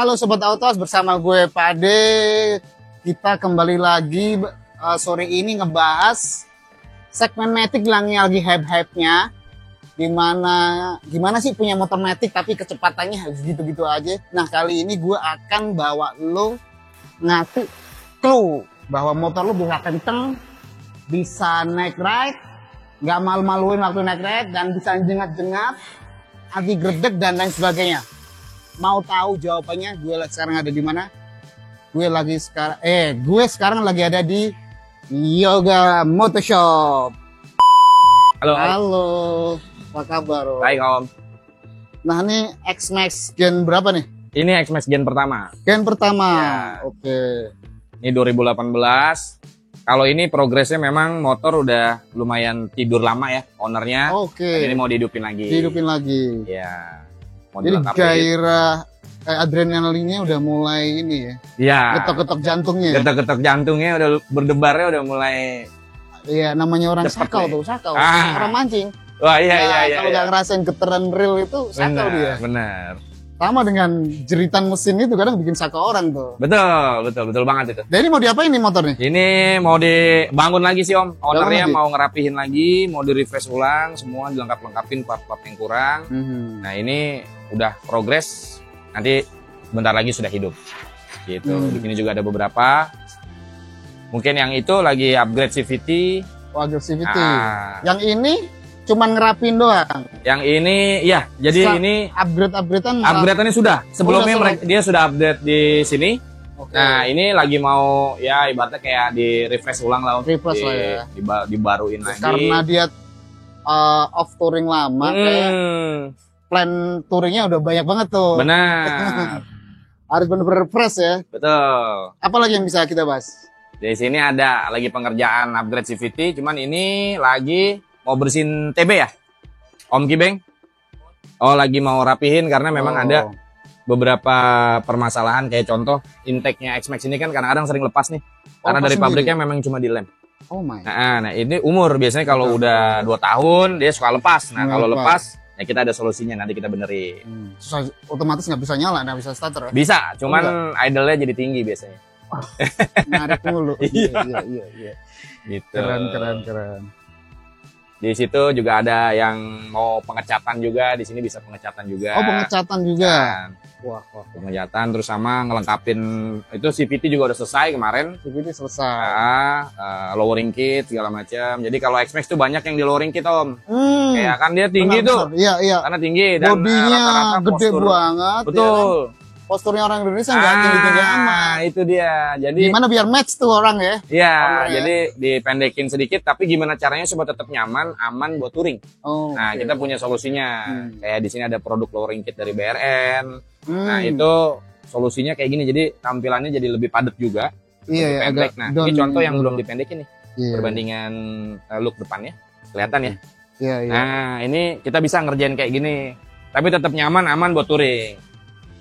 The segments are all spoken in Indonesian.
Halo Sobat Autos, bersama gue Pade. Kita kembali lagi sore ini ngebahas segmen Matic yang lagi hype-hype-nya. Gimana sih punya motor Matic tapi kecepatannya harus gitu-gitu aja. Nah, kali ini gue akan bawa lo ngasih clue bahwa motor lo bisa kenceng, bisa naik ride, nggak malu-maluin waktu naik ride, dan bisa jengat-jengat, anti gredeg dan lain sebagainya. Mau tahu jawabannya? Gue sekarang ada di mana? Gue sekarang lagi ada di Yoga Motorshop. Halo, apa kabar? Baik Om. Nah, ini X-Max Gen berapa nih? Ini X-Max Gen pertama. Gen pertama. Ya. Oke. Ini 2018. Kalau ini progresnya memang motor udah lumayan tidur lama ya, ownernya. Oke. Ini mau dihidupin lagi. Dihidupin lagi. Ya. Jadi gairah adrenalinnya udah mulai ini ya. Iya. Getok-getok jantungnya. Getok-getok jantungnya udah berdebarnya udah mulai. Iya, namanya orang Cepet sakau nih. tuh, sakau. Ah. Orang mancing. Wah Kalau iya. nggak ngerasain getaran real itu sakau dia. Bener. Sama dengan jeritan mesin itu kadang bikin sakau orang tuh. Betul banget itu. Dan ini mau diapain nih motornya? Ini mau dibangun lagi sih Om. Ownernya lagi? mau ngerapihin lagi, mau di-refresh ulang, semua dilengkap-lengkapin part-part yang kurang. Nah ini udah progres, nanti bentar lagi sudah hidup. Gitu. Di sini juga ada beberapa. Mungkin yang itu lagi upgrade CVT. Aggressivity. Nah, Yang ini cuman ngerapin doang. yang ini ya, jadi ini Upgrade-upgradean. upgrade-annya sudah. Sebelumnya Udah, dia sudah update di sini. Oke. Nah, ini lagi mau ya ibaratnya kayak di refresh ulang lah, Om. Refresh lah ya. Dibaruin lagi. Karena dia off touring lama, kayak plan touringnya udah banyak banget tuh. Benar. Harus bener-bener fresh ya. Betul. Apa lagi yang bisa kita bahas? Di sini ada lagi pengerjaan upgrade CVT, cuman ini lagi mau bersihin TB ya, Om Kibeng. Oh, lagi mau rapihin karena memang ada beberapa permasalahan, kayak contoh intake-nya X-Max ini kan kadang-kadang sering lepas nih. Karena dari sendiri? pabriknya memang cuma dilem. Oh my. Nah, ini umur biasanya kalau udah 2 tahun dia suka lepas. Nah, kalau lepas ya kita ada solusinya, nanti kita benerin. Otomatis nggak bisa nyala, nggak bisa starter. Bisa, cuman idle-nya jadi tinggi biasanya. Narik mulu. Iya. Iya. Gitu. Keren. Di situ juga ada yang mau pengecatan juga, di sini bisa pengecatan juga. Oh, pengecatan juga. Wah. Pengecatan terus sama ngelengkapin itu CVT juga udah selesai kemarin. CVT selesai. Lowering kit segala macam. Jadi kalau X-Max tuh banyak yang di lowering kit Om. Kayak kan dia tinggi Benar. Iya. Karena tinggi dan bodinya rata-rata gede postur. banget. Betul. Ya kan? Posturnya orang Indonesia nggak tinggi-tinggi amat. Itu dia. Jadi Gimana biar match tuh orang ya? iya, jadi dipendekin sedikit tapi gimana caranya supaya tetap nyaman, aman buat touring. Oh, Nah, kita punya solusinya. Kayak di sini ada produk lowering kit dari BRN. Nah, itu solusinya kayak gini. Jadi tampilannya jadi lebih padat juga. Iya, Pendek. Nah, ini contoh yang belum dipendekin nih. Iya. Perbandingan look depannya. Kelihatan ya? Iya. Nah, ini kita bisa ngerjain kayak gini. Tapi tetap nyaman, aman buat touring.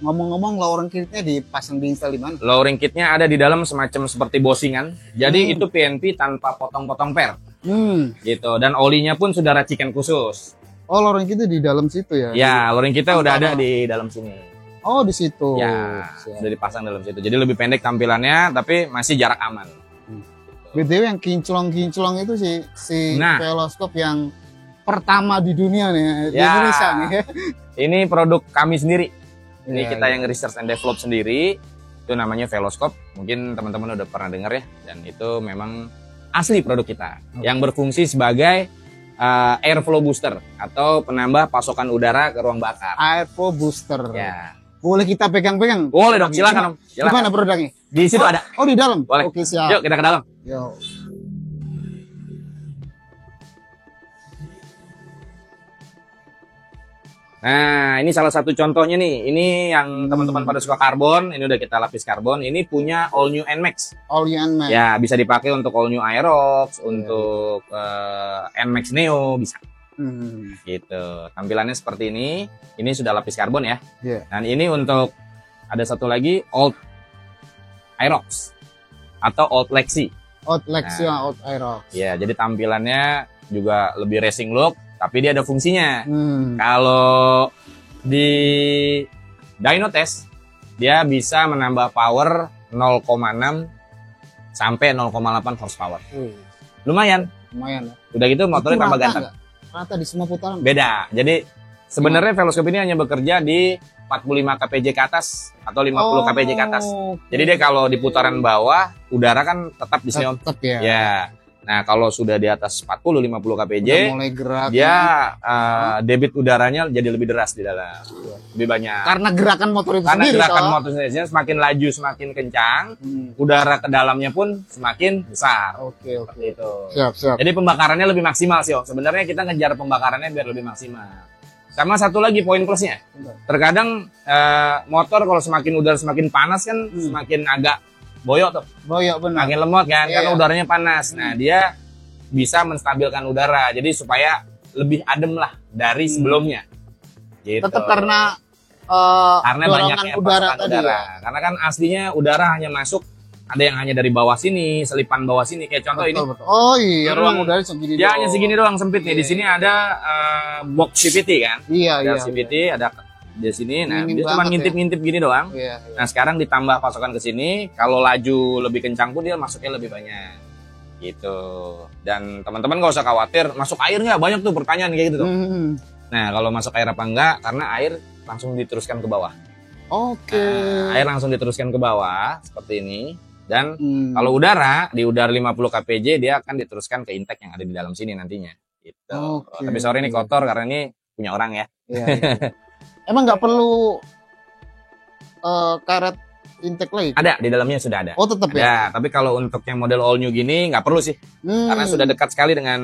Ngomong-ngomong, lowering kitnya dipasang di install di mana? Lowering kitnya ada di dalam semacam seperti bosingan. Jadi itu PNP tanpa potong-potong per. Gitu. Dan olinya pun sudah racikan khusus. Oh, lowering kitnya di dalam situ ya? Ya, lowering kita udah ada di dalam sini. Oh, di situ. Ya, sudah dipasang dalam situ. Jadi lebih pendek tampilannya, tapi masih jarak aman. BTW yang kinclong-kinclong itu si Veloscope yang pertama di dunia nih, di Indonesia nih. Ini produk kami sendiri. Ini Iya, kita yang research and develop sendiri. Itu namanya Veloscope. Mungkin teman-teman udah pernah dengar ya. Dan itu memang asli produk kita. Yang berfungsi sebagai airflow booster atau penambah pasokan udara ke ruang bakar. Airflow booster. Ya. Boleh kita pegang-pegang? Boleh dong, silakan Om. Di mana produknya? Di situ ada. Oh, di dalam? Boleh. Oke, siap. Yuk kita ke dalam. Yo. Nah, ini salah satu contohnya nih. Ini yang teman-teman pada suka karbon. Ini udah kita lapis karbon. Ini punya All New NMAX. All New NMAX. Ya, bisa dipakai untuk All New Aerox, untuk NMAX Neo bisa. Gitu. Tampilannya seperti ini. Ini sudah lapis karbon ya. Yeah. Dan ini untuk ada satu lagi Old Aerox atau Old Lexi. Old Lexi, Old Aerox. Ya, jadi tampilannya juga lebih racing look. Tapi dia ada fungsinya. Kalau di dyno test dia bisa menambah power 0,6 sampai 0,8 horsepower. Lumayan. Lumayan ya. Udah gitu motornya tambah ganteng. Rata di semua putaran. Beda. Jadi sebenarnya veloscope ini hanya bekerja di 45 kpj ke atas atau 50 kpj ke atas. Jadi dia kalau di putaran bawah udara kan tetap di sini Om. Tetap ya. Ya. Nah, kalau sudah di atas 40 50 kpj Udah mulai gerak. dia debit udaranya jadi lebih deras di dalam. Lebih banyak. Karena gerakan motor itu Karena sendiri. gerakan motor sendiri semakin laju semakin kencang, udara ke dalamnya pun semakin besar. Oke. Itu. Siap. Jadi pembakarannya lebih maksimal sih Om. Sebenarnya kita ngejar pembakarannya biar lebih maksimal. Sama satu lagi poin plusnya. Terkadang motor kalau semakin udara semakin panas kan semakin agak boyok tuh. Boyok benar. Makin lemot kan Iya. karena udaranya panas. Nah, dia bisa menstabilkan udara. Jadi supaya lebih adem lah dari sebelumnya. Gitu. Tetap karena karena dorongan banyaknya udara pasokan tadi udara. ya. Karena kan aslinya udara hanya masuk ada yang hanya dari bawah sini, selipan bawah sini kayak contoh ini. Betul. Oh iya, ruang udara segini Ya hanya segini doang sempit nih. Di sini ada box CVT kan. Iya. Ada CVT, ada di sini. Nah, Minim dia cuma banget ngintip-ngintip gini doang. Iya. Nah, sekarang ditambah pasokan ke sini, kalau laju lebih kencang pun dia masuknya lebih banyak. Gitu. Dan teman-teman gak usah khawatir, masuk air nggak? Banyak tuh pertanyaan kayak gitu tuh. Nah, kalau masuk air apa enggak? Karena air langsung diteruskan ke bawah. Oke. Nah, air langsung diteruskan ke bawah seperti ini. Dan kalau udara di udara 50 kpj dia akan diteruskan ke intake yang ada di dalam sini nantinya. Gitu. Oke. Tapi sorry ini kotor karena ini punya orang ya. Iya. Emang nggak perlu karet intake lagi? Ada di dalamnya sudah ada. Oh tetap ya. Ya, tapi kalau untuk yang model all new gini nggak perlu sih. Karena sudah dekat sekali dengan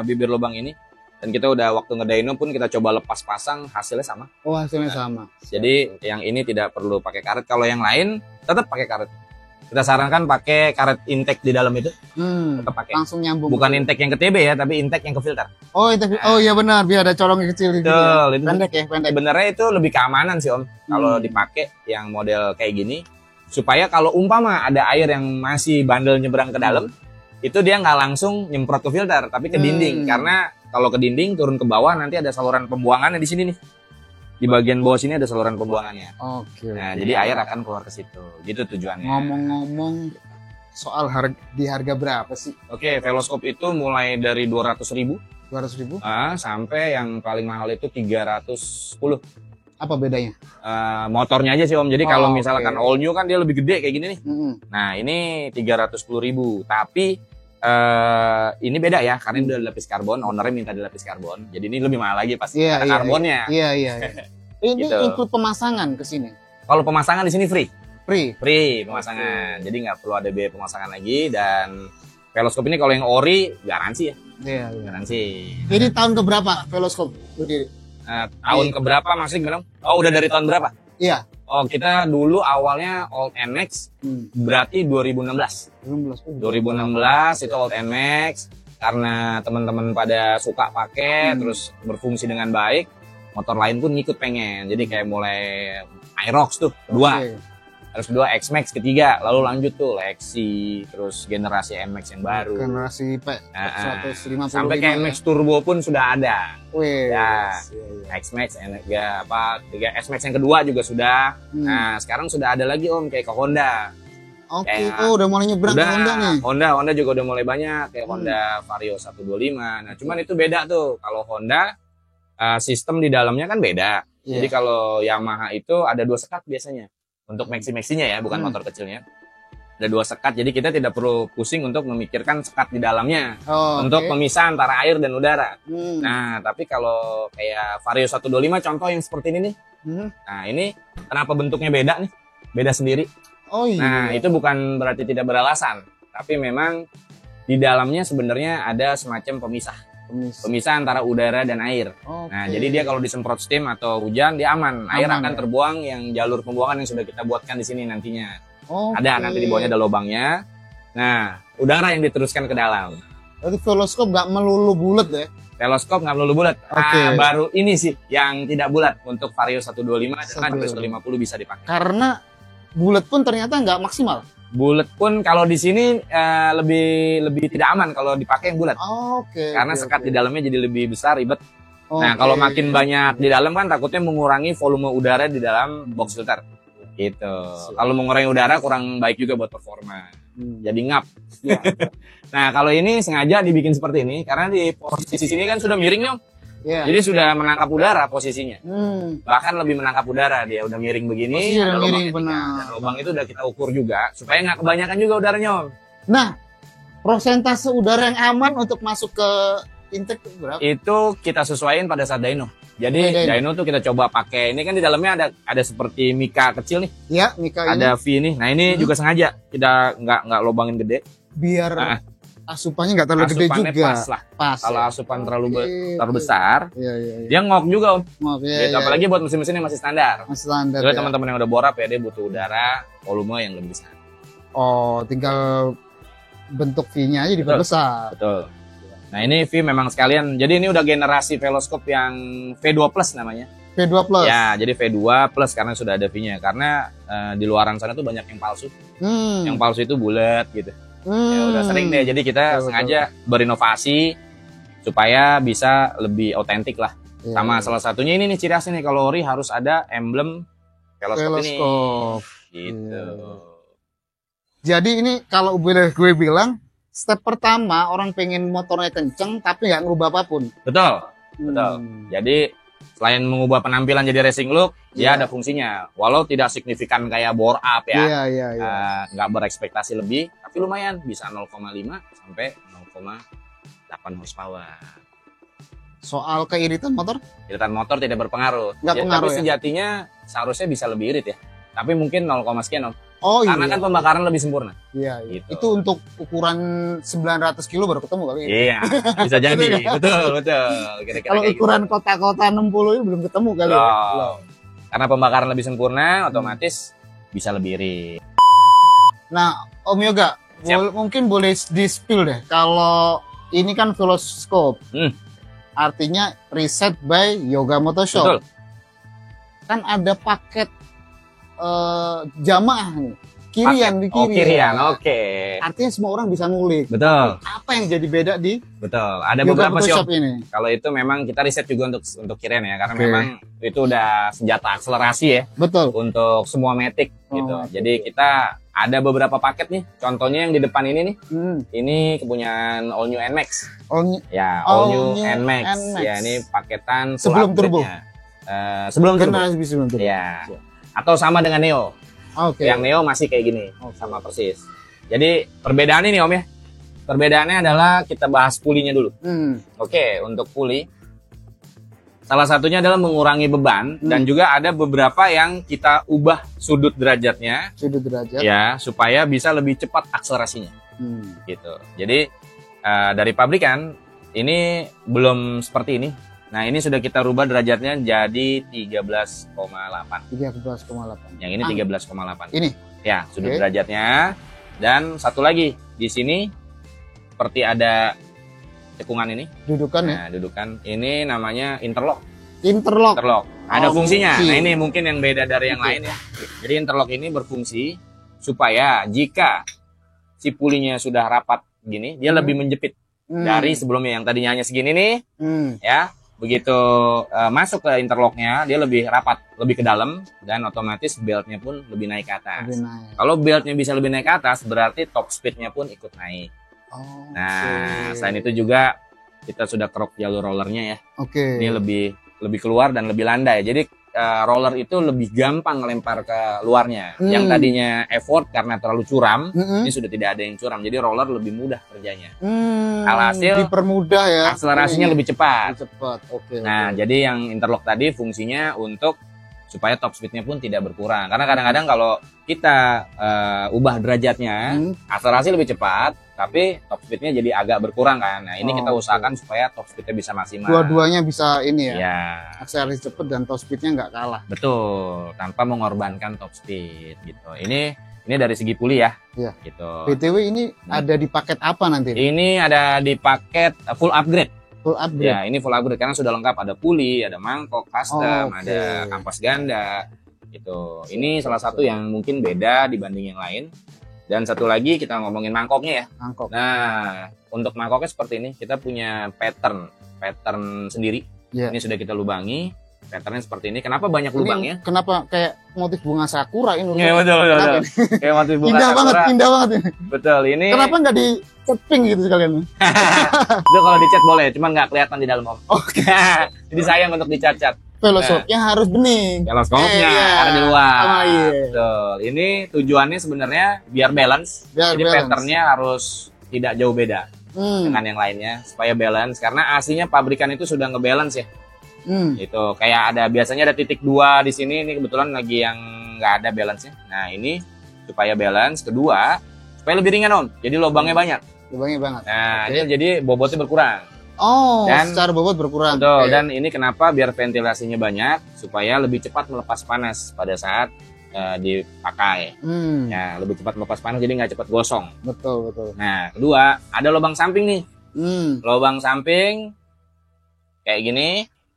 bibir lubang ini. Dan kita udah waktu ngedyno pun kita coba lepas pasang hasilnya sama. Oh hasilnya sama. Jadi yang ini tidak perlu pakai karet. Kalau yang lain tetap pakai karet. Kita sarankan pakai karet intake di dalam itu. Tetap pakai. Langsung nyambung. Bukan intake yang ke TB ya, tapi intake yang ke filter. Oh intake. Oh iya benar, biar ada corong yang kecil gitu. Betul. Ya. Pendek ya, pendek. Sebenarnya itu lebih keamanan sih Om. Kalau dipakai yang model kayak gini, supaya kalau umpama ada air yang masih bandel nyebrang ke dalam, itu dia nggak langsung nyemprot ke filter, tapi ke dinding. Karena kalau ke dinding turun ke bawah nanti ada saluran pembuangannya di sini nih. Di bagian bawah sini ada saluran pembuangannya. Oke. Nah, jadi air akan keluar ke situ. Gitu tujuannya. Ngomong-ngomong soal harga berapa sih? Oke, veloscope itu mulai dari 200.000 200.000? Sampai yang paling mahal itu 310. Apa bedanya? Motornya aja sih Om. Jadi kalau misalkan all new kan dia lebih gede kayak gini nih. Nah, ini 310.000. Tapi ini beda ya, karena ini udah dilapis karbon, ownernya minta dilapis karbon. Jadi ini lebih mahal lagi pasti karena karbonnya. Iya. Ini Gitu. include pemasangan ke sini. Kalau pemasangan di sini free Free. pemasangan. Jadi nggak perlu ada biaya pemasangan lagi. Dan veloscope ini kalau yang ori garansi ya, Iya. garansi. Jadi tahun keberapa veloscope berdiri? Tahun keberapa maksudnya gimana? Oh udah dari tahun berapa? Iya. Oh kita dulu awalnya Old NMAX, berarti 2016. 2016 itu Old NMAX, karena teman-teman pada suka pakai, terus berfungsi dengan baik, motor lain pun ngikut pengen. Jadi kayak mulai Aerox tuh, kedua. Terus kedua X-Max ketiga, lalu lanjut tuh Lexi, terus generasi NMAX yang baru. Generasi P150. Sampai ke NMAX Turbo pun sudah ada. Wih. Ya, X-Max, S-Max yang kedua juga sudah. Nah, sekarang sudah ada lagi Om, kayak ke Honda. Oke, udah mulai nyebrang ke Honda nih. Honda juga udah mulai banyak, kayak Honda Vario 125. Nah, cuman itu beda tuh. Kalau Honda, sistem di dalamnya kan beda. Jadi kalau Yamaha itu ada 2 sekat biasanya. Untuk maxi-maxinya ya, bukan motor kecilnya. Ada 2 sekat, jadi kita tidak perlu pusing untuk memikirkan sekat di dalamnya. Untuk pemisah antara air dan udara. Nah, tapi kalau kayak Vario 125 contoh yang seperti ini nih. Nah, ini kenapa bentuknya beda nih? Beda sendiri. Oh iya. Nah, itu bukan berarti tidak beralasan. Tapi memang di dalamnya sebenarnya ada semacam pemisah antara udara dan air. Nah, jadi dia kalau disemprot steam atau hujan dia aman. Air akan terbuang yang jalur pembuangan yang sudah kita buatkan di sini nantinya. Ada nanti di bawahnya ada lubangnya. Nah, udara yang diteruskan ke dalam. Berarti veloscope nggak melulu bulat ya? Teleskop nggak melulu bulat. Baru ini sih yang tidak bulat untuk Vario 125 dan 150 bisa dipakai. Karena bulat pun ternyata nggak maksimal. Bulat pun kalau di sini lebih tidak aman kalau dipakai yang bulat. Karena sekat di dalamnya jadi lebih besar, ribet. Nah, kalau makin banyak di dalam kan takutnya mengurangi volume udara di dalam box filter. Gitu. Kalau mengurangi udara kurang baik juga buat performa. Jadi ngap. Ya. Nah, kalau ini sengaja dibikin seperti ini karena di posisi sini kan sudah miring nih, Om. Ya. Jadi sudah menangkap udara posisinya. Hmm. Bahkan lebih menangkap udara, dia udah miring begini. Posisi udah ada miring, lubangnya benar. tiga. Dan lubang itu udah kita ukur juga supaya nggak kebanyakan juga udaranya, Om. Nah, prosentase udara yang aman untuk masuk ke intake itu berapa? Itu kita sesuaiin pada saat dyno. Jadi Oke, dyno tuh kita coba pakai. Ini kan di dalamnya ada seperti mika kecil nih. Ya, Mika ini Ada V nih. Nah, ini juga sengaja kita nggak lubangin gede. biar asupannya nggak terlalu gede Asupannya juga. pas lah. Pas. Kalau ya. asupan terlalu Oke, besar, Iya, iya, iya. dia ngok juga, Om. Oke, Gitu. iya, Apalagi buat mesin-mesin yang masih standar. Mas standar Jadi ya. teman-teman yang udah borap ya, dia butuh udara volume yang lebih besar. Oh, tinggal bentuk V-nya aja diperbesar. Betul. Nah, ini V memang sekalian. Jadi ini udah generasi veloscope yang V2 Plus namanya. V2 Plus. Ya, jadi V2 Plus karena sudah ada V-nya. Karena di luaran sana tuh banyak yang palsu. Yang palsu itu bulat gitu. Ya udah sering deh. Jadi kita Betul, sengaja berinovasi supaya bisa lebih otentik lah. Iya, Sama iya. salah satunya ini nih ciri khasnya nih, kalau ori harus ada emblem veloscope ini. Veloscope. Gitu. Iya. Jadi ini kalau boleh gue bilang, step pertama orang pengen motornya kenceng tapi nggak ngubah apapun. Betul. Betul. Jadi selain mengubah penampilan jadi racing look, dia Iya. ada fungsinya. Walau tidak signifikan kayak bore up ya, Iya, iya, iya. nggak berekspektasi lebih, tapi lumayan bisa 0,5 sampai 0,8 horsepower. Soal keiritan motor, Iritan motor tidak berpengaruh. Nggak pengaruh tapi ya? sejatinya seharusnya bisa lebih irit ya. Tapi mungkin 0, sekian Om. oh Karena iya. kan pembakaran lebih sempurna. Iya, iya. Gitu. Itu untuk ukuran 900 kilo baru ketemu kali. Iya, bisa jadi. betul. Kira-kira Kalau kayak gitu. ukuran kota-kota 60 ini belum ketemu kali. ya? Loh. Karena pembakaran lebih sempurna, otomatis bisa lebih irit. Nah, Om Yoga, Siap. mungkin boleh di-spill deh. Kalau ini kan veloscope, artinya reset by Yoga Motoshop. Betul. Kan ada paket jamaah nih, kirian di Oh, kiri. kirian, oke. Artinya semua orang bisa ngulik. Betul, Apa yang jadi beda di betul. Ada Yoga beberapa sih, Om. Motoshop ini? Kalau itu memang kita riset juga untuk kirian ya, karena Oke. memang itu udah senjata akselerasi ya Betul. untuk semua Matic Oh, gitu. Matic. Jadi kita ada beberapa paket nih. Contohnya yang di depan ini nih. Hmm. Ini kepunyaan All New NMAX. Oh, Ya, All All, New New NMAX. NMAX. Ya, ini paketan full Sebelum turbo? upgrade-nya. Sebelum turbo. generasi sebelum turbo. Ya. Atau sama dengan Neo. Oke. Yang Neo masih kayak gini, Oke. sama persis. Jadi perbedaannya nih Om ya. Perbedaannya adalah kita bahas pulinya dulu. Oke, untuk puli salah satunya adalah mengurangi beban dan juga ada beberapa yang kita ubah sudut derajatnya Sudut derajat. ya supaya bisa lebih cepat akselerasinya gitu. Jadi dari pabrikan ini belum seperti ini. Nah, ini sudah kita rubah derajatnya jadi 13,8. 13,8. Yang ini 13,8. Ini. Ya, sudut Oke. derajatnya. Dan satu lagi di sini seperti ada cekungan ini. Dudukan ya. Nah, dudukan ini namanya interlock. Interlock. Ada Oh, fungsinya. fungsi. Nah, ini mungkin yang beda dari yang lain ya. Jadi interlock ini berfungsi supaya jika si pulinya sudah rapat gini, dia lebih menjepit dari sebelumnya yang tadinya hanya segini nih, ya. Begitu masuk ke interlocknya, dia lebih rapat, lebih ke dalam, dan otomatis beltnya pun lebih naik ke atas. Lebih naik. Kalau beltnya bisa lebih naik ke atas, berarti top speednya pun ikut naik. Oh, Nah, oke. selain itu juga kita sudah kerok jalur rollernya ya. Oke. Ini lebih keluar dan lebih landai. Jadi roller itu lebih gampang ngelempar ke luarnya. Yang tadinya effort karena terlalu curam, ini sudah tidak ada yang curam. Jadi roller lebih mudah kerjanya. Alhasil dipermudah ya. akselerasinya lebih cepat. cepat. Oke. Nah, jadi yang interlock tadi fungsinya untuk supaya top speednya pun tidak berkurang. Karena kadang-kadang kalau kita ubah derajatnya, akselerasi lebih cepat, tapi top speednya jadi agak berkurang kan. Nah, ini kita usahakan supaya top speednya bisa maksimal. Dua-duanya bisa ini ya. Ya, Akselerasi cepat dan top speednya nggak kalah. betul. Tanpa mengorbankan top speed gitu. Ini dari segi puli ya. Iya. Gitu. BTW ini ada di paket apa nanti? Ini ada di paket full upgrade. Full upgrade. Ya, ini full upgrade karena sudah lengkap, ada puli, ada mangkok custom, Oke. ada kampas ganda gitu. Ini salah satu yang mungkin beda dibanding yang lain. Dan satu lagi kita ngomongin mangkoknya ya. Mangkok. Nah, untuk mangkoknya seperti ini, kita punya pattern sendiri. Ya. Ini sudah kita lubangi. Patternnya seperti ini. Kenapa banyak lubangnya? Ini kenapa kayak motif bunga sakura ini? Iya betul. Kayak motif bunga indah sakura. indah banget ini. Betul, ini. Kenapa nggak dicat pink gitu sekalian? Itu kalau dicat boleh, cuman nggak kelihatan di dalam, Om. Oke. Jadi sayang untuk dicat-cat. Veloscope-nya harus bening. Teleskopnya iya. ada di luar. Oh, iya. Betul. Ini tujuannya sebenarnya biar balance. Jadi patternnya harus tidak jauh beda dengan yang lainnya supaya balance. Karena aslinya pabrikan itu sudah ngebalance ya. Itu kayak ada biasanya ada titik 2 di sini. Ini kebetulan lagi yang nggak ada balance-nya. Nah ini supaya balance. Kedua supaya lebih ringan, Om. Jadi lubangnya banyak. Lubangnya banget. Nah ini jadi bobotnya berkurang. Oh, dan secara bobot berkurang. Betul, dan ini kenapa biar ventilasinya banyak supaya lebih cepat melepas panas pada saat dipakai. Ya, lebih cepat melepas panas jadi nggak cepat gosong. Betul. Nah, kedua ada lubang samping nih. Lubang samping kayak gini.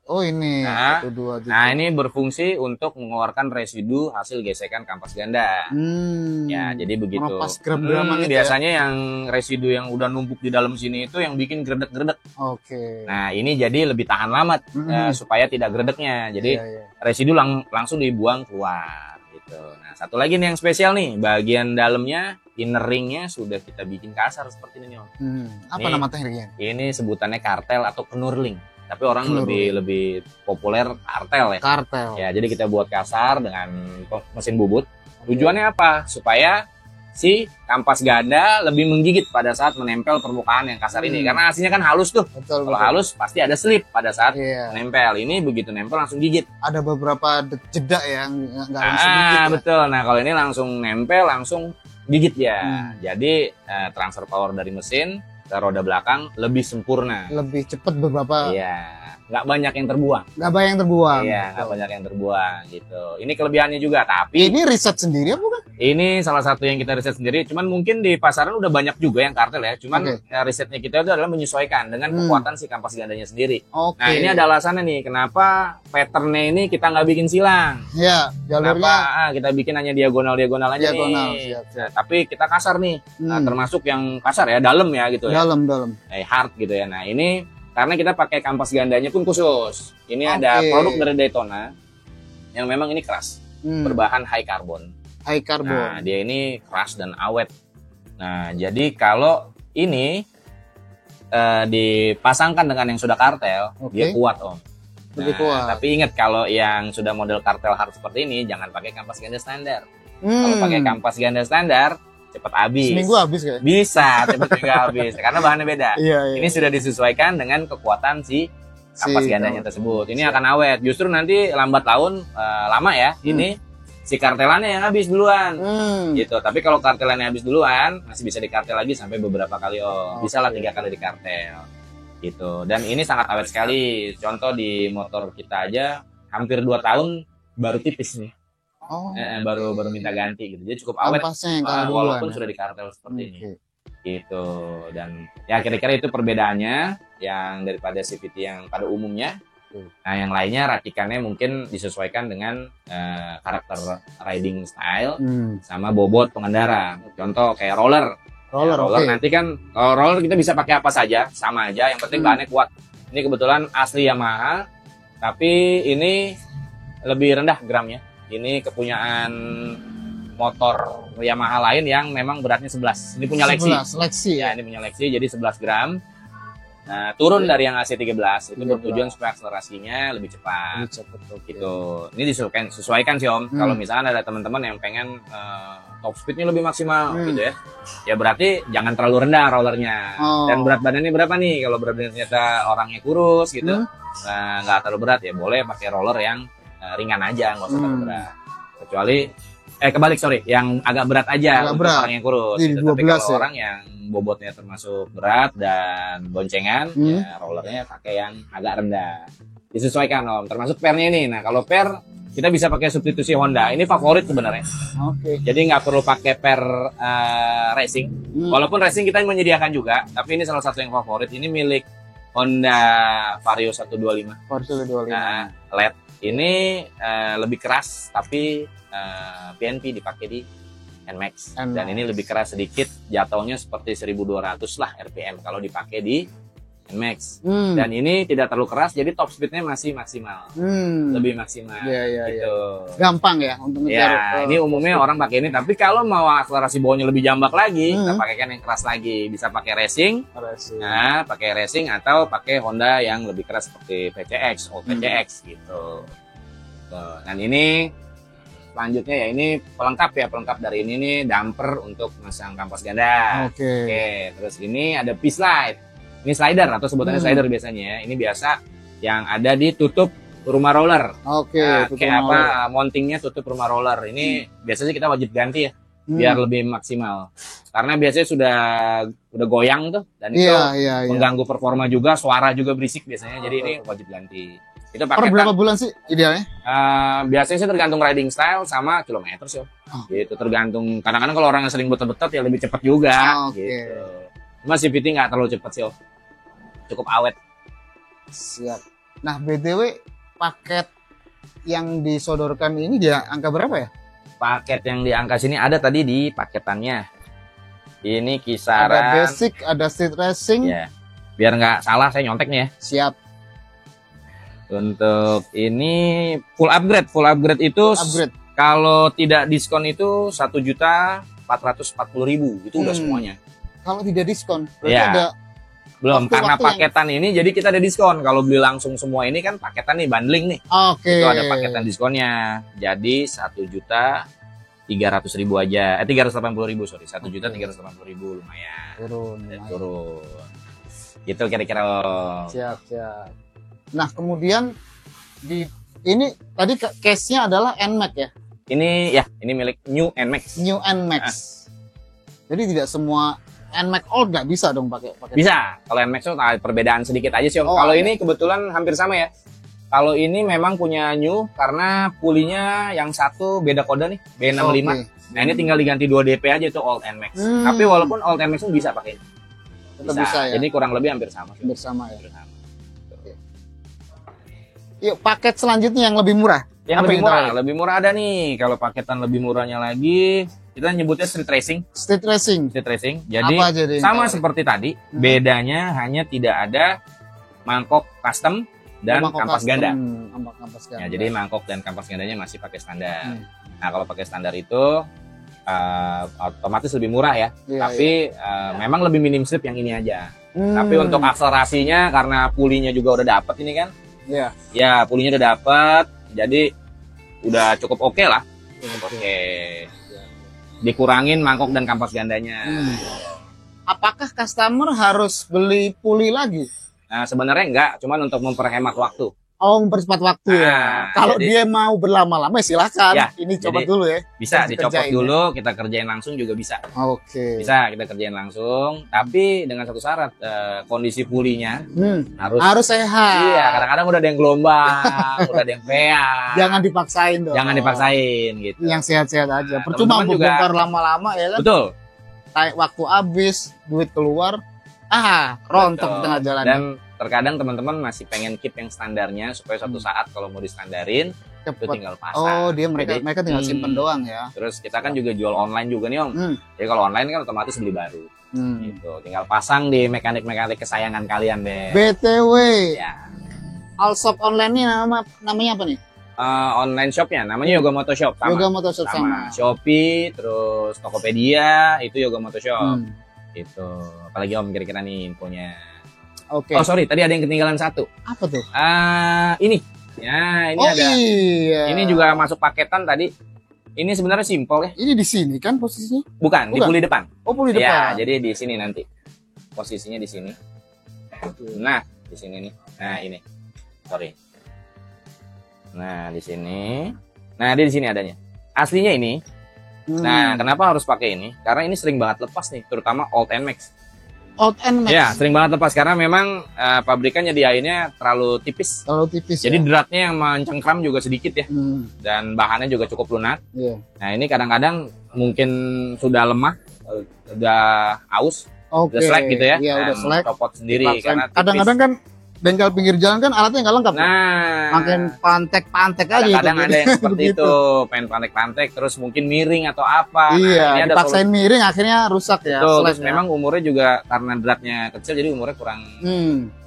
Oh ini. Nah, 1, 2, 3. Nah ini berfungsi untuk mengeluarkan residu hasil gesekan kampas ganda. Ya jadi begitu. Melepas geram-geraman itu biasanya yang residu yang udah numpuk di dalam sini itu yang bikin gredek-gredek. Oke. Nah ini jadi lebih tahan lama supaya tidak gredeknya. Jadi residu langsung dibuang keluar. Gitu. Nah satu lagi nih yang spesial nih, bagian dalamnya inner ringnya sudah kita bikin kasar seperti ini, Om. Apa nama tekniknya? Ini sebutannya kartel atau knurling. Tapi orang lebih populer kartel ya. Kartel. Ya, jadi kita buat kasar dengan mesin bubut. Tujuannya apa? Supaya si kampas ganda lebih menggigit pada saat menempel permukaan yang kasar ini. Karena aslinya kan halus tuh. Kalau halus pasti ada slip pada saat menempel. Ini begitu nempel langsung gigit. Ada beberapa jeda yang nggak langsung gigit. Betul. Nah kalau ini langsung nempel langsung gigit ya. Jadi transfer power dari mesin ke roda belakang lebih sempurna. Lebih cepat beberapa. Iya. Nggak banyak yang terbuang. Iya, nggak banyak yang terbuang gitu. Ini kelebihannya juga, tapi ini riset sendiri apa bukan? Ini salah satu yang kita riset sendiri. Cuman mungkin di pasaran udah banyak juga yang kartel ya. Cuman risetnya kita itu adalah menyesuaikan dengan kekuatan si kampas gandanya sendiri. Nah ini ada alasannya nih, kenapa patternnya ini kita nggak bikin silang. Ya, jalurnya. Kenapa kita bikin hanya diagonal aja diagonal, nih. Siap. Nah, tapi kita kasar nih. Nah, termasuk yang kasar ya, dalam ya gitu ya. Dalam. Hard gitu ya. Nah ini karena kita pakai kampas gandanya pun khusus. Ini ada produk dari Daytona yang memang ini keras, berbahan high carbon. Nah, dia ini keras dan awet. Nah, jadi kalau ini dipasangkan dengan yang sudah kartel, dia kuat, Om. Lebih kuat. Tapi ingat kalau yang sudah model kartel hard seperti ini, jangan pakai kampas ganda standar. Kalau pakai kampas ganda standar, cepat habis. Seminggu habis kayak? Bisa, cepat juga habis. Karena bahannya beda. Iya. Ini sudah disesuaikan dengan kekuatan si kampas gandanya tersebut. Ini akan awet. Justru nanti lambat laun, lama ya, ini si kartelannya yang habis duluan. Gitu. Tapi kalau kartelannya habis duluan, masih bisa dikartel lagi sampai beberapa kali. Bisa lah 3 kali dikartel. Gitu. Dan ini sangat awet sekali. Contoh di motor kita aja, hampir 2 tahun baru tipis nih. Baru minta ganti gitu. Jadi cukup awet walaupun sudah dikartel seperti ini. Gitu. Dan ya kira-kira itu perbedaannya yang daripada CVT yang pada umumnya. Nah, yang lainnya racikannya mungkin disesuaikan dengan karakter riding style sama bobot pengendara. Contoh kayak roller. Roller nanti kan kalau roller kita bisa pakai apa saja, sama aja, yang penting bahannya kuat. Ini kebetulan asli Yamaha, tapi ini lebih rendah gramnya. Ini kepunyaan motor Yamaha lain yang memang beratnya 11. Ini punya Lexi. Ya, ini punya Lexi jadi 11 gram. Nah, turun dari yang AC13 itu bertujuan supaya akselerasinya lebih cepat. Gitu. Ini disesuaikan sih, Om. Kalau misalnya ada teman-teman yang pengen top speednya lebih maksimal gitu ya. Ya berarti jangan terlalu rendah rollernya. Dan berat badannya berapa nih? Kalau berat badannya ternyata orangnya kurus gitu, nggak terlalu berat ya boleh pakai roller yang ringan aja, nggak usah terlalu berat. Kecuali kebalik yang agak berat aja untuk orang yang kurus. Gitu. Tapi kalau orang yang bobotnya termasuk berat dan boncengan, ya rollernya pakai yang agak rendah. Disesuaikan, Om. Termasuk pernya ini. Nah kalau per kita bisa pakai substitusi Honda. Ini favorit sebenarnya. Jadi nggak perlu pakai per racing. Walaupun racing kita menyediakan juga, tapi ini salah satu yang favorit. Ini milik Honda Vario 125. Nah, LED. Ini lebih keras, tapi PNP dipakai di NMAX. Dan ini lebih keras sedikit, jatuhnya seperti 1200 lah RPM kalau dipakai di NMAX. Dan ini tidak terlalu keras, jadi top speednya masih maksimal, lebih maksimal. Gitu. Gampang ya untuk ngejar. Ini umumnya orang pakai ini, tapi kalau mau akselerasi bawahnya lebih jambak lagi, kita pakaikan yang keras lagi. Bisa pakai racing, nah pakai racing atau pakai Honda yang lebih keras seperti VCX, Old VCX gitu. Dan ini selanjutnya ya ini pelengkap dari ini nih damper untuk masang kampas ganda. Oke. Terus ini ada P-Slide. Ini slider atau sebutannya slider biasanya ya. Ini biasa yang ada di tutup rumah roller. Nah, kayak apa mountingnya tutup rumah roller. Ini biasanya kita wajib ganti ya, biar lebih maksimal. Karena biasanya udah goyang tuh dan itu mengganggu performa juga, suara juga berisik biasanya. Jadi ini wajib ganti. Itu pakai berapa bulan sih idealnya? Biasanya sih tergantung riding style sama kilometer sih. Gitu tergantung. Kadang-kadang kalau orang yang sering betot-betot ya lebih cepat juga. Gitu. Cuma CVT nggak terlalu cepat sih. Cukup awet. Siap. Nah, BTW paket yang disodorkan ini dia angka berapa ya? Paket yang di angka sini ada tadi di paketannya. Ini kisaran. Ada basic, ada street racing. Ya. Biar nggak salah saya nyontek nih ya. Siap. Untuk ini full upgrade. Full upgrade itu kalau tidak diskon itu 1.440.000 itu udah semuanya. Kalau tidak diskon, berarti ada belum karena paketan ini jadi kita ada diskon. Kalau beli langsung semua ini kan paketan nih bundling nih. Itu ada paketan diskonnya. Jadi 1.300.000 aja. 380.000 sorry. 1.380.000 lumayan. Turun. Gitu kira-kira. Siap. Nah, kemudian ini tadi case-nya adalah NMAX ya? Ini milik New NMAX. New NMAX. Jadi tidak semua NMAX Old nggak bisa dong pakai. Bisa. Kalau NMAX itu perbedaan sedikit aja sih. Kalau ini kebetulan hampir sama ya. Kalau ini memang punya New karena pulinya yang satu beda kode nih, B65. Nah, ini tinggal diganti 2 DP aja itu Old NMAX. Tapi walaupun Old NMAX itu bisa pakai ini. Bisa ya. Jadi kurang lebih hampir sama. Bersama ya. Yuk, paket selanjutnya yang lebih murah. Lebih murah ada nih. Kalau paketan lebih murahnya lagi, kita nyebutnya street racing. Street racing. Jadi sama seperti tadi, bedanya hanya tidak ada mangkok custom dan kampas ganda. Ya, jadi mangkok dan kampas gandanya masih pakai standar. Nah, kalau pakai standar itu otomatis lebih murah ya. Tapi memang lebih minim slip yang ini aja. Tapi untuk akselerasinya karena pulinya juga udah dapet ini kan. Ya, pulinya udah dapet. Jadi udah cukup oke lah. Dikurangin mangkok dan kampas gandanya. Apakah customer harus beli puli lagi? Nah, sebenarnya enggak, cuman untuk memperhemat waktu. Mempercepat waktu ya. Kalau dia mau berlama-lama silakan. Ini coba dulu ya. Bisa dicopot dulu, kita kerjain langsung juga bisa. Bisa kita kerjain langsung, tapi dengan satu syarat, kondisi pulinya harus sehat. Iya, kadang-kadang udah ada yang gelombang, udah ada yang peak. Jangan dipaksain dong. Jangan dipaksain gitu. Yang sehat-sehat aja. Percuma bongkar lama-lama ya kan. Betul. Waktu habis, duit keluar, rontok di tengah jalan. Dan terkadang teman-teman masih pengen keep yang standarnya supaya suatu saat kalau mau distandarin itu tinggal pasang. Mereka tinggal simpen doang ya. Terus kita kan juga jual online juga nih Om. Jadi kalau online kan otomatis beli baru. Gitu. Tinggal pasang di mekanik-mekanik kesayangan kalian deh. BTW. Allshop online ini namanya apa nih? Online shopnya namanya Yoga Moto Shop sama. Yoga Moto Shop sama. Shopee, terus Tokopedia itu Yoga Moto Shop. Itu. Apalagi Om kira-kira nih infonya. Oh sorry, tadi ada yang ketinggalan satu. Apa tuh? Ini. Ya, ini ada. Ini juga masuk paketan tadi. Ini sebenarnya simpel ya. Ini di sini kan posisinya? Bukan, di puli depan. Puli depan. Ya, jadi di sini nanti. Posisinya di sini. Nah, di sini nih. Nah, ini. Sorry. Nah, di sini. Nah, dia di sini adanya. Aslinya ini. Nah, kenapa harus pakai ini? Karena ini sering banget lepas nih, terutama Old NMAX. Old NMAX. Ya, sering banget lepas karena memang pabrikan nyediainnya terlalu tipis. Jadi dratnya yang mencengkram juga sedikit ya. Dan bahannya juga cukup lunak. Nah, ini kadang-kadang mungkin sudah lemah, udah aus, udah slack gitu ya. Iya, udah slack. Copot sendiri karena tipis. Kadang-kadang kan bengkel pinggir jalan kan alatnya nggak lengkap. Nah, Makin pantek-pantek aja. kadang-kadang gitu. ada yang seperti itu, pengen pantek-pantek, terus mungkin miring atau apa. Iya, Nah, ini ada dipaksain miring akhirnya rusak ya. Betul, flat terus ya. memang umurnya juga karena dratnya kecil jadi umurnya kurang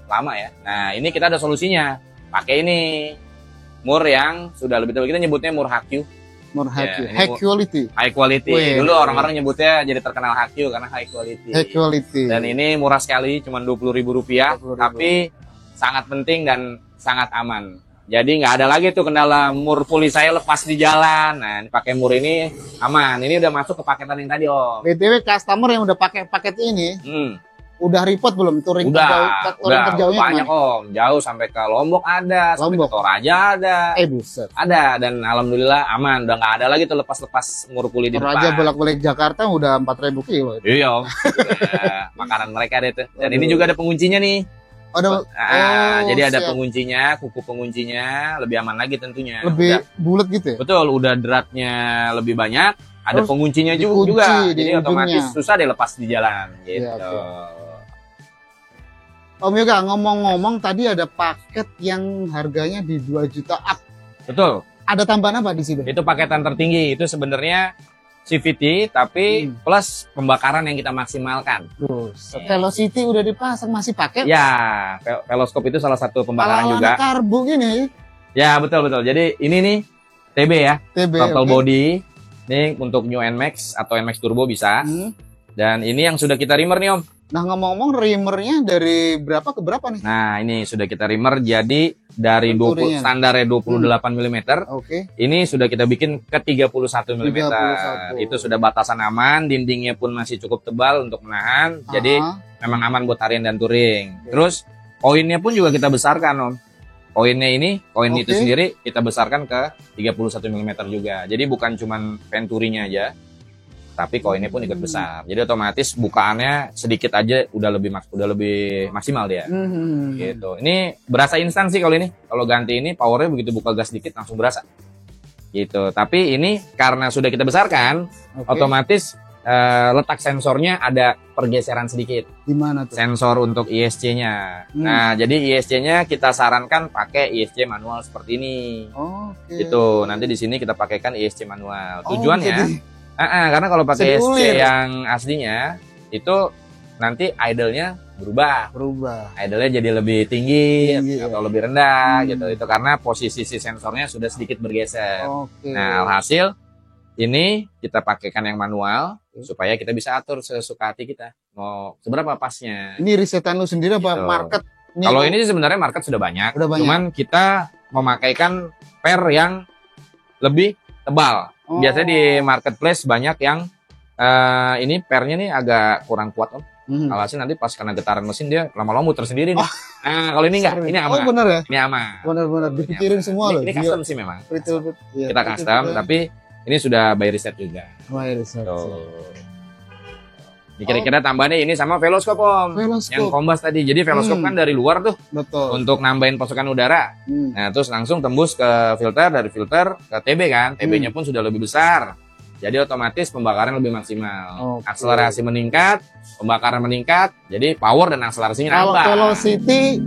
lama ya. Nah, ini kita ada solusinya. Pakai ini mur yang sudah lebih tua, kita nyebutnya mur HQ, More Ya, ini high quality. high quality. Wih. Dulu orang-orang nyebutnya jadi terkenal HQ karena high quality. High quality. Dan ini murah sekali, cuma Rp20.000, 20.000. tapi sangat penting dan sangat aman. Jadi nggak ada lagi tuh kendala mur puli saya lepas di jalan. Nah, ini pakai mur ini aman. Ini udah masuk ke paketan yang tadi, Om. BTW customer yang udah pakai paket ini udah report belum touring Udah terjauhnya banyak kemana? Om. Jauh sampai ke Lombok ada, sampai Lombok. ke Toraja ada. Buset. Ada, dan alhamdulillah aman. Udah nggak ada lagi tuh lepas-lepas mur puli di Toraja depan. bolak-balik Jakarta udah 4.000 kilo. Iya, Om. Ya, makanan mereka deh tuh. Dan ini juga ada penguncinya nih. Jadi ada siap. penguncinya, kuku penguncinya, lebih aman lagi tentunya. Lebih bulat gitu ya? Betul, udah dratnya lebih banyak, ada Terus penguncinya dikunci juga. di Jadi otomatis ujungnya. susah deh lepas di jalan gitu. Iya, Om Yoga, ngomong-ngomong tadi ada paket yang harganya di 2 juta up. Betul. Ada tambahan apa di situ? Itu paketan tertinggi, itu sebenarnya CVT tapi plus pembakaran yang kita maksimalkan. Terus, Velocity udah dipasang masih pakai? Ya, veloscope itu salah satu pembakaran Kalau juga. anak karbu gini, Ya, betul. Jadi ini nih TB ya, TB. Total oke. Body. Ini untuk New NMAX atau NMAX Turbo bisa. Dan ini yang sudah kita reamer nih, Om. Nah, ngomong-ngomong reamernya dari berapa ke berapa nih? Nah, ini sudah kita reamer jadi dari 20 Penturingan. standarnya 28 mm. Oke. Ini sudah kita bikin ke 31 mm. 31. Itu sudah batasan aman, dindingnya pun masih cukup tebal untuk menahan. Jadi memang aman buat harian dan touring. Terus koinnya pun juga kita besarkan, Om. Koin itu sendiri kita besarkan ke 31 mm juga. Jadi bukan cuman penturinya aja, tapi koinnya pun ikut besar. Jadi otomatis bukaannya sedikit aja udah lebih maksimal dia. Gitu. Ini berasa instan sih kalau ini. Kalau ganti ini powernya begitu buka gas sedikit langsung berasa. Gitu. Tapi ini karena sudah kita besarkan, otomatis letak sensornya ada pergeseran sedikit. Gimana tuh? Sensor untuk ISC-nya. Nah, jadi ISC-nya kita sarankan pakai ISC manual seperti ini. Oke. Gitu. Nanti di sini kita pakaikan ISC manual. Oh, Tujuannya jadi karena kalau pakai Bisa ISC diulir. yang aslinya itu nanti idle-nya berubah. Idle-nya jadi lebih tinggi atau lebih rendah gitu. Itu karena posisi si sensornya sudah sedikit bergeser. Oke. Nah, alhasil ini kita pakaikan yang manual supaya kita bisa atur sesuka hati kita. Mau seberapa pasnya. Ini risetan lu sendiri apa Gitu. market? Kalau ini sih sebenarnya market sudah banyak. Cuman kita memakaikan per yang lebih tebal. Biasanya di marketplace banyak yang ini pernya nih agak kurang kuat, Om. Alhasil nanti pas kena getaran mesin dia lama-lama muter sendiri nih. Nah, kalau ini enggak, ini aman. Oh, bener ya? Ini aman. Bener-bener dipikirin semua loh. Ini custom sih memang. Kita custom, tapi ini sudah by reset juga. Kira-kira tambahannya ini sama veloscope, Om. Yang kombas tadi. Jadi veloscope kan dari luar tuh. Betul. Untuk nambahin pasukan udara. Nah, terus langsung tembus ke filter, dari filter ke TB kan. TB-nya pun sudah lebih besar. Jadi otomatis pembakaran lebih maksimal. Akselerasi meningkat, pembakaran meningkat. Jadi power dan akselerasinya kalau nambah. velocity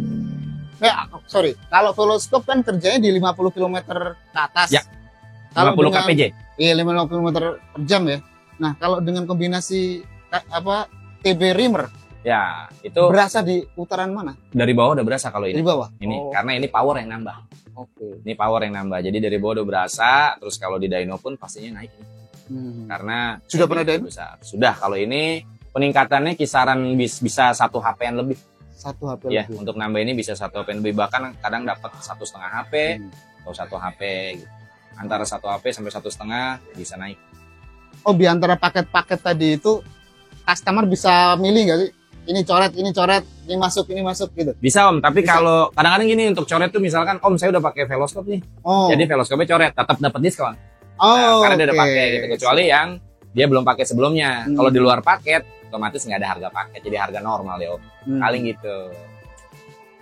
kalau veloscope kan kerjanya di 50 km ke atas. Ya. Kalau 50 dengan, kpj. Iya, 50 km per jam ya. Nah, kalau dengan kombinasi TB reamer, Ya, itu berasa di putaran mana? dari bawah udah berasa kalau ini. Di bawah. Ini karena ini power yang nambah. Oke. Ini power yang nambah. Jadi dari bawah udah berasa, terus kalau di dyno pun pastinya naik. Karena Sudah pernah dyno? besar. Sudah, kalau ini peningkatannya kisaran bisa 1 HP-an lebih. 1 HP Ya, lebih. untuk nambah ini bisa 1 HP lebih, bahkan kadang dapat 1,5 HP atau 1 HP gitu. Antara 1 HP sampai 1,5 bisa naik. Oh, di antara paket-paket tadi itu customer bisa milih nggak sih? Ini coret, ini masuk gitu. Bisa, Om, tapi kalau kadang-kadang gini untuk coret tuh misalkan Om saya udah pakai veloscope nih. Jadi veloscope coret tetap dapat diskon. Karena dia udah pakai gitu, kecuali yang dia belum pakai sebelumnya. Kalau di luar paket otomatis nggak ada harga paket, jadi harga normal ya, Om. Paling gitu.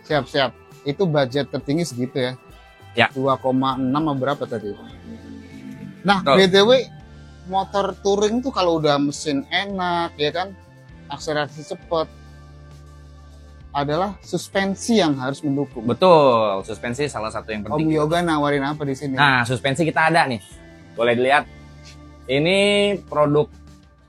Siap. Itu budget tertinggi segitu ya. Ya. 2,6 atau berapa tadi? Nah, Betul. BTW motor touring tuh kalau udah mesin enak ya kan, akselerasi cepet, adalah suspensi yang harus mendukung. Betul, suspensi salah satu yang Om penting. Yoga nawarin apa di sini? Nah, suspensi kita ada nih. Boleh dilihat. Ini produk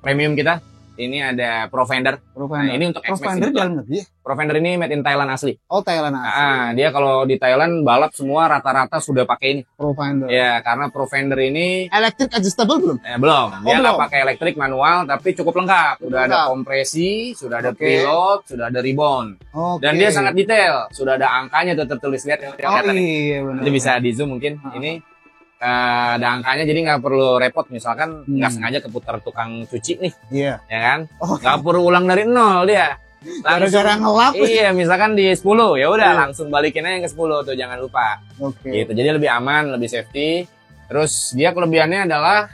premium kita. Ini ada Profender. Profender. Nah, ini untuk X-Max Profender itu. dalam negeri ya? Profender ini made in Thailand asli. Oh, Thailand asli. Dia kalau di Thailand balap semua rata-rata sudah pakai ini. Profender. Ya, karena Profender ini Electric adjustable belum? belum. Dia nggak belum. pakai elektrik manual, tapi cukup lengkap. Sudah ada kompresi, sudah ada preload, sudah ada rebound. Oke. Dan dia sangat detail. Sudah ada angkanya tuh tertulis, lihat Oh kelihatan nih. iya benar. Nanti bisa di zoom mungkin. Ini ada angkanya, jadi nggak perlu repot. Misalkan nggak sengaja keputar tukang cuci nih, Iya. ya kan? Oh. Nggak perlu ulang dari nol dia. Gara-gara ngelap. Iya, misalkan di 10, ya udah langsung balikin aja ke 10 tuh, jangan lupa. Oke. Gitu. Jadi lebih aman, lebih safety. Terus dia kelebihannya adalah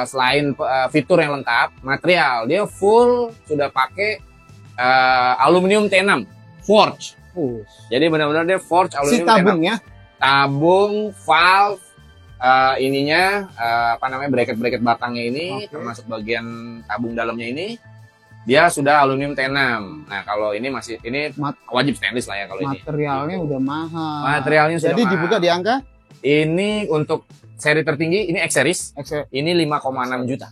selain fitur yang lengkap, material dia full sudah pakai aluminium T6 forge. Jadi benar-benar dia forge Si aluminium tabung T6. ya? Tabung, valve, ininya bracket-bracket batangnya ini, termasuk bagian tabung dalamnya ini, dia sudah aluminium T6. Nah, kalau ini wajib stainless lah ya kalau ini. Materialnya udah mahal. Materialnya sudah Jadi mahal. dibuka di angka? Ini untuk seri tertinggi, ini X series. Ini 5,6 juta.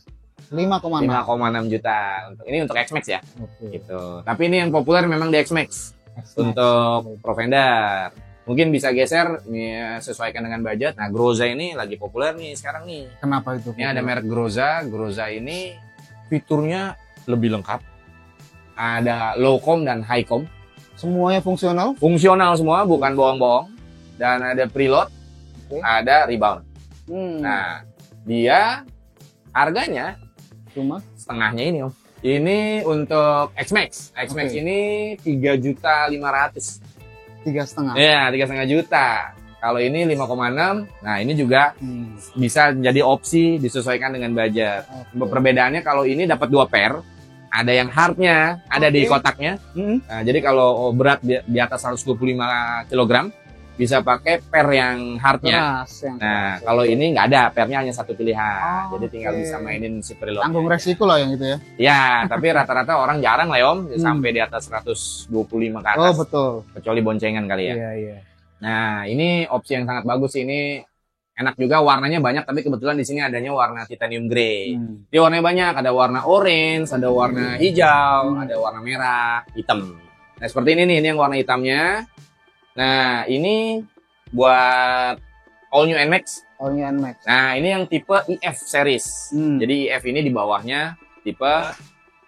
5,6. 5,6 juta. Ini untuk X-Max ya. Oke. Gitu. Tapi ini yang populer memang di X-Max. Untuk Profender. Mungkin bisa geser, sesuaikan dengan budget. Nah, Groza ini lagi populer nih sekarang nih. Kenapa itu? Ini ada merek Groza. Groza ini fiturnya lebih lengkap. Ada low com dan high com. Semuanya fungsional? Fungsional semua, bukan bohong-bohong. Dan ada preload, ada rebound. Nah, dia harganya Cuma setengahnya ini, Om. Ini untuk X-Max. X-Max ini 3.500.000. 3,5. Ya, 3,5 juta. Kalau ini 5,6. Nah, ini juga bisa jadi opsi disesuaikan dengan budget. Perbedaannya kalau ini dapat 2 pair, ada yang hardnya, ada di kotaknya. Nah, jadi kalau berat di atas 125 kg, bisa pakai pair yang hardnya. Nah, kalau ini nggak ada, pairnya hanya satu pilihan. Jadi tinggal bisa mainin si preload. Tanggung resiko lah yang itu ya. Ya, tapi rata-rata orang jarang lah ya, Om, sampai di atas 125 ke atas. Oh, betul. Kecuali boncengan kali ya. Iya, iya. Nah, ini opsi yang sangat bagus. Ini enak juga, warnanya banyak, tapi kebetulan di sini adanya warna titanium grey. Dia warnanya banyak, ada warna orange, ada warna hijau, ada warna merah, hitam. Nah, seperti ini nih, ini yang warna hitamnya. Nah, ini buat All New NMAX. All New NMAX. Nah, ini yang tipe IF series. Jadi IF ini di bawahnya tipe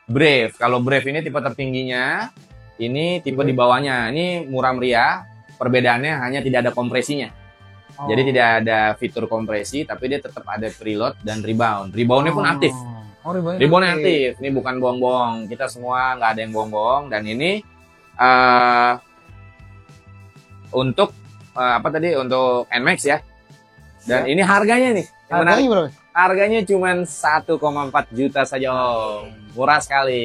Brave. Kalau Brave ini tipe tertingginya, ini tipe di bawahnya. Ini murah meriah. Perbedaannya hanya tidak ada kompresinya. Jadi tidak ada fitur kompresi, tapi dia tetap ada preload dan rebound. Reboundnya pun aktif. Reboundnya aktif. Ini bukan bohong-bohong. Kita semua nggak ada yang bohong-bohong. Dan ini untuk untuk NMAX ya. Dan ini harganya nih. Harganya berapa? Harganya cuma 1,4 juta saja, Om. Murah sekali.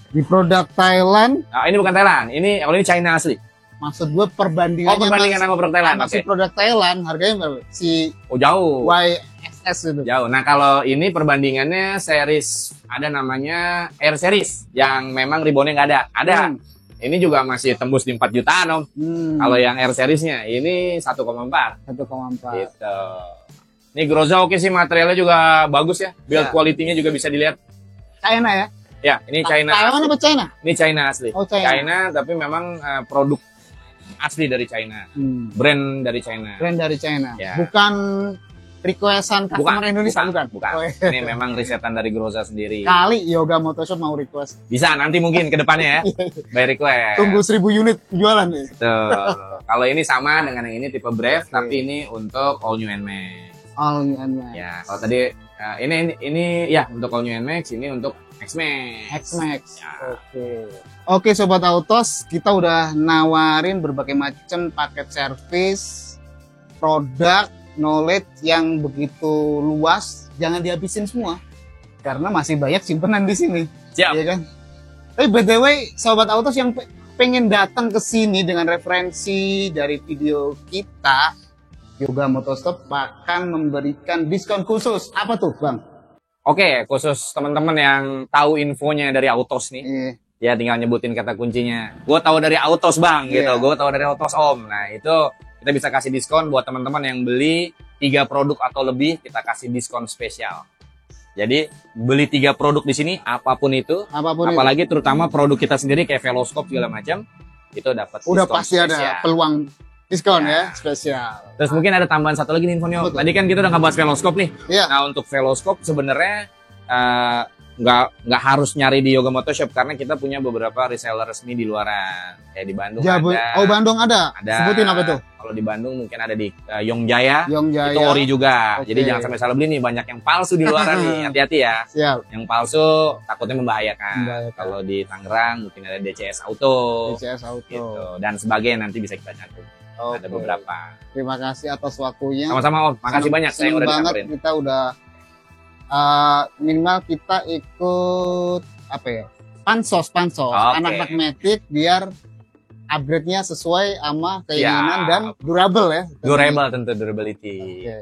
Di produk Thailand. Nah, ini bukan Thailand. Kalau ini China asli. Maksud gue perbandingannya. Perbandingan sama produk Thailand. Si produk Thailand harganya berapa? Si jauh. YXS itu. Jauh. Nah, kalau ini perbandingannya series, ada namanya Air Series yang memang reboundnya nggak ada. Ada. Ini juga masih tembus di 4 jutaan, Om. Kalau yang Air Series-nya, ini 1,4. 1,4. Gitu. Ini Groza oke sih, materialnya juga bagus ya. Build quality-nya juga bisa dilihat. China ya? Ya, ini China. Taiwan apa China? Ini China asli. Oh, China. Tapi memang produk asli dari China. Brand dari China. Brand dari China. Ya. Bukan requestan customer Indonesia, bukan? Oh, iya. Ini memang risetan dari Groza sendiri. Kali Yoga Motoshop mau request. Bisa nanti mungkin ke depannya ya. By request. Tunggu 1.000 unit jualan nih. Tuh. Kalau ini sama dengan yang ini tipe Brave, tapi ini untuk All New NMAX. All New NMAX. Ya, kalau tadi ini ya untuk All New NMAX, ini untuk X-Max. X-Max. Ya. Oke, Sobat Autos, kita udah nawarin berbagai macam paket servis, produk, knowledge yang begitu luas. Jangan dihabisin semua, karena masih banyak simpenan di sini. Siap. Iya kan? Tapi BTW, Sobat Autos yang pengen datang ke sini dengan referensi dari video kita, Yoga Motoshop akan memberikan diskon khusus. Apa tuh, Bang? Oke, khusus teman-teman yang tahu infonya dari Autos nih. Ya tinggal nyebutin kata kuncinya. Gue tahu dari Autos Bang gitu. Iya. Gue tahu dari Autos Om. Nah itu kita bisa kasih diskon buat teman-teman yang beli 3 produk atau lebih, kita kasih diskon spesial. Jadi beli 3 produk di sini apapun itu, apalagi terutama produk kita sendiri kayak Veloscope segala macam, itu dapat udah diskon pasti spesial. ada peluang diskon Ya. ya spesial. Terus mungkin ada tambahan satu lagi nih Infonio. Betul. Tadi kan kita udah ngebahas Veloscope nih. Iya. Nah untuk Veloscope sebenarnya nggak harus nyari di Yoga Moto Shop karena kita punya beberapa reseller resmi di luaran. Kayak di Bandung ada. Oh Bandung ada. Ada. Sebutin apa tuh? Kalau di Bandung mungkin ada di Yongjaya. Yongjaya. Itu ori juga. Oke. Jadi jangan sampai salah beli nih, banyak yang palsu di luaran nih. Hati-hati ya. Siap. Yang palsu takutnya membahayakan. Kalau di Tangerang mungkin ada DCS Auto. DCS Auto. Gitu. Dan sebagainya nanti bisa kita cantum. Oke. Ada beberapa. Terima kasih atas waktunya. Sama-sama Om. Makasih banyak saya Seneng udah banget disamperin. kita udah minimal kita ikut apa ya? Pansos Oke. anak magnetik biar upgrade-nya sesuai sama keinginan Siap. dan durable ya. Durable tentu, durability. Oke.